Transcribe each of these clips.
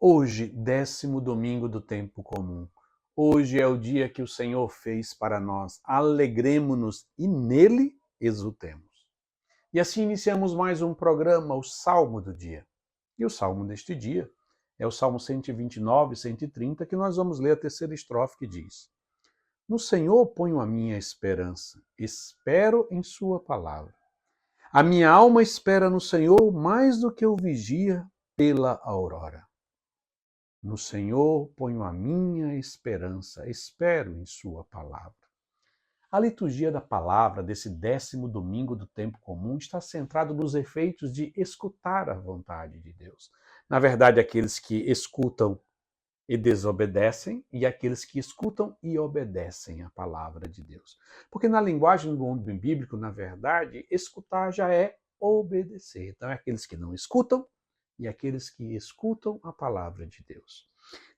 Hoje, 10º domingo do tempo comum. Hoje é o dia que o Senhor fez para nós. Alegremo-nos e nele exultemos. E assim iniciamos mais um programa, o Salmo do Dia. E o Salmo deste dia é o Salmo 129, 130, que nós vamos ler a terceira estrofe que diz: No Senhor ponho a minha esperança, espero em sua palavra. A minha alma espera no Senhor mais do que o vigia pela aurora. No Senhor ponho a minha esperança, espero em sua palavra. A liturgia da palavra desse 10º domingo do tempo comum está centrada nos efeitos de escutar a vontade de Deus. Na verdade, aqueles que escutam e desobedecem e aqueles que escutam e obedecem a palavra de Deus. Porque na linguagem do mundo bíblico, na verdade, escutar já é obedecer. Então, é aqueles que não escutam e aqueles que escutam a palavra de Deus.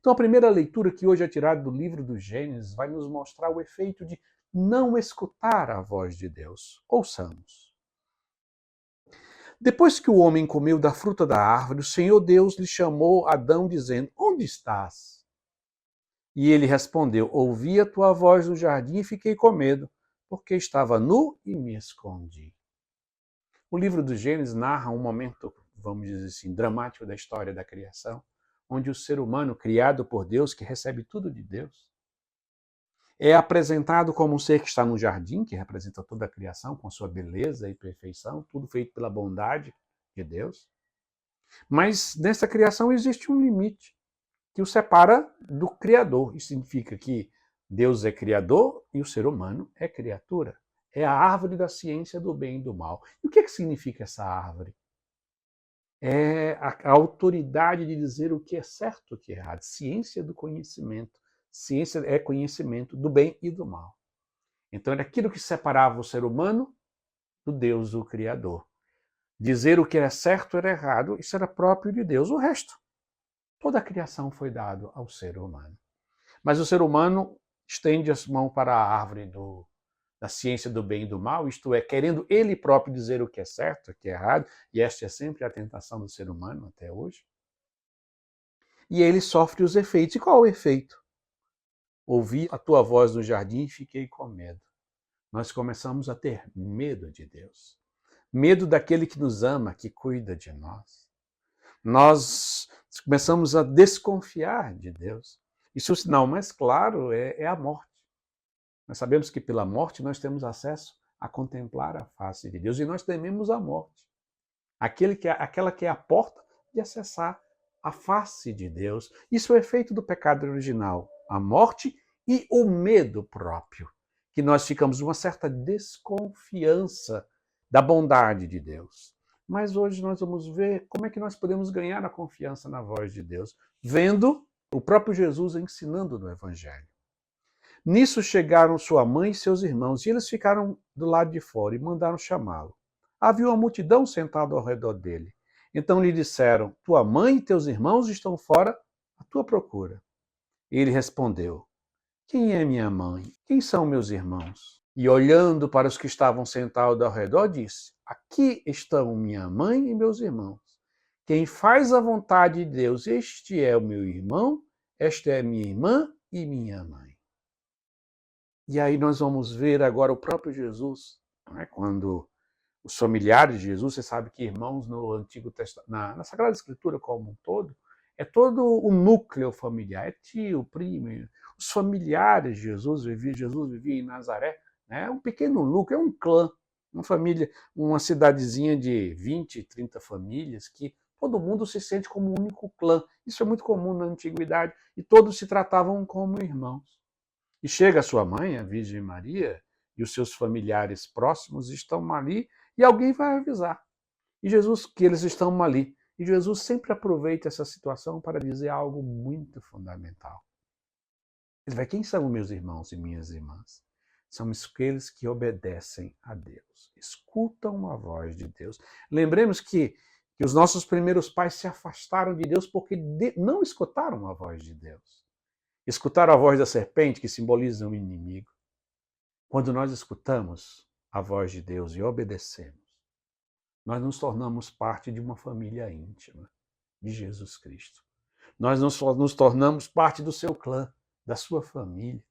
Então, a primeira leitura que hoje é tirada do livro do Gênesis vai nos mostrar o efeito de não escutar a voz de Deus. Ouçamos. Depois que o homem comeu da fruta da árvore, o Senhor Deus lhe chamou Adão, dizendo: Onde estás? E ele respondeu: Ouvi a tua voz no jardim e fiquei com medo, porque estava nu e me escondi. O livro do Gênesis narra um momento, vamos dizer assim, dramático da história da criação, onde o ser humano, criado por Deus, que recebe tudo de Deus, é apresentado como um ser que está no jardim, que representa toda a criação, com sua beleza e perfeição, tudo feito pela bondade de Deus. Mas nessa criação existe um limite que o separa do Criador. Isso significa que Deus é Criador e o ser humano é criatura. É a árvore da ciência do bem e do mal. E o que significa essa árvore? É a autoridade de dizer o que é certo e o que é errado. Ciência do conhecimento. Ciência é conhecimento do bem e do mal. Então era aquilo que separava o ser humano do Deus, o Criador. Dizer o que era certo era errado, isso era próprio de Deus. O resto, toda a criação foi dado ao ser humano. Mas o ser humano estende as mãos para a árvore da ciência do bem e do mal, isto é, querendo ele próprio dizer o que é certo, o que é errado, e esta é sempre a tentação do ser humano até hoje. E ele sofre os efeitos. E qual o efeito? Ouvi a tua voz no jardim e fiquei com medo. Nós começamos a ter medo de Deus. Medo daquele que nos ama, que cuida de nós. Nós começamos a desconfiar de Deus. Isso o sinal mais claro é a morte. Nós sabemos que pela morte nós temos acesso a contemplar a face de Deus e nós tememos a morte. Aquela que é a porta de acessar a face de Deus. Isso é efeito do pecado original, a morte e o medo próprio, que nós ficamos uma certa desconfiança da bondade de Deus. Mas hoje nós vamos ver como é que nós podemos ganhar a confiança na voz de Deus, vendo o próprio Jesus ensinando no Evangelho. Nisso chegaram sua mãe e seus irmãos, e eles ficaram do lado de fora e mandaram chamá-lo. Havia uma multidão sentada ao redor dele. Então lhe disseram: Tua mãe e teus irmãos estão fora à tua procura. Ele respondeu: Quem é minha mãe? Quem são meus irmãos? E olhando para os que estavam sentados ao redor, disse: Aqui estão minha mãe e meus irmãos. Quem faz a vontade de Deus, este é o meu irmão, esta é minha irmã e minha mãe. E aí nós vamos ver agora o próprio Jesus, né? Quando os familiares de Jesus, você sabe que irmãos no Antigo Testamento, na Sagrada Escritura como um todo, é todo o núcleo familiar, é tio, primo, os familiares de Jesus vivia em Nazaré, né? Um pequeno núcleo, é um clã, uma família, uma cidadezinha de 20, 30 famílias que todo mundo se sente como um único clã. Isso é muito comum na antiguidade e todos se tratavam como irmãos. E chega a sua mãe, a Virgem Maria, e os seus familiares próximos estão ali, e alguém vai avisar. E Jesus, que eles estão ali. E Jesus sempre aproveita essa situação para dizer algo muito fundamental. Ele vai: quem são meus irmãos e minhas irmãs? São aqueles que obedecem a Deus, escutam a voz de Deus. Lembremos que os nossos primeiros pais se afastaram de Deus porque não escutaram a voz de Deus. Escutaram a voz da serpente, que simboliza um inimigo. Quando nós escutamos a voz de Deus e obedecemos, nós nos tornamos parte de uma família íntima de Jesus Cristo. Nós nos tornamos parte do seu clã, da sua família.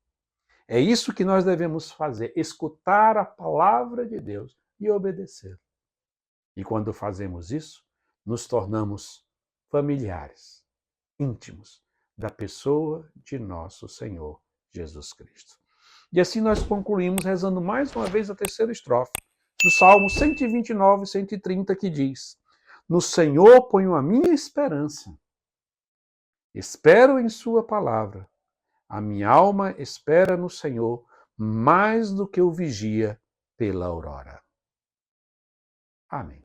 É isso que nós devemos fazer, escutar a palavra de Deus e obedecer. E quando fazemos isso, nos tornamos familiares, íntimos da pessoa de nosso Senhor Jesus Cristo. E assim nós concluímos rezando mais uma vez a terceira estrofe do Salmo 129, 130, que diz: No Senhor ponho a minha esperança, espero em sua palavra. A minha alma espera no Senhor mais do que o vigia pela aurora. Amém.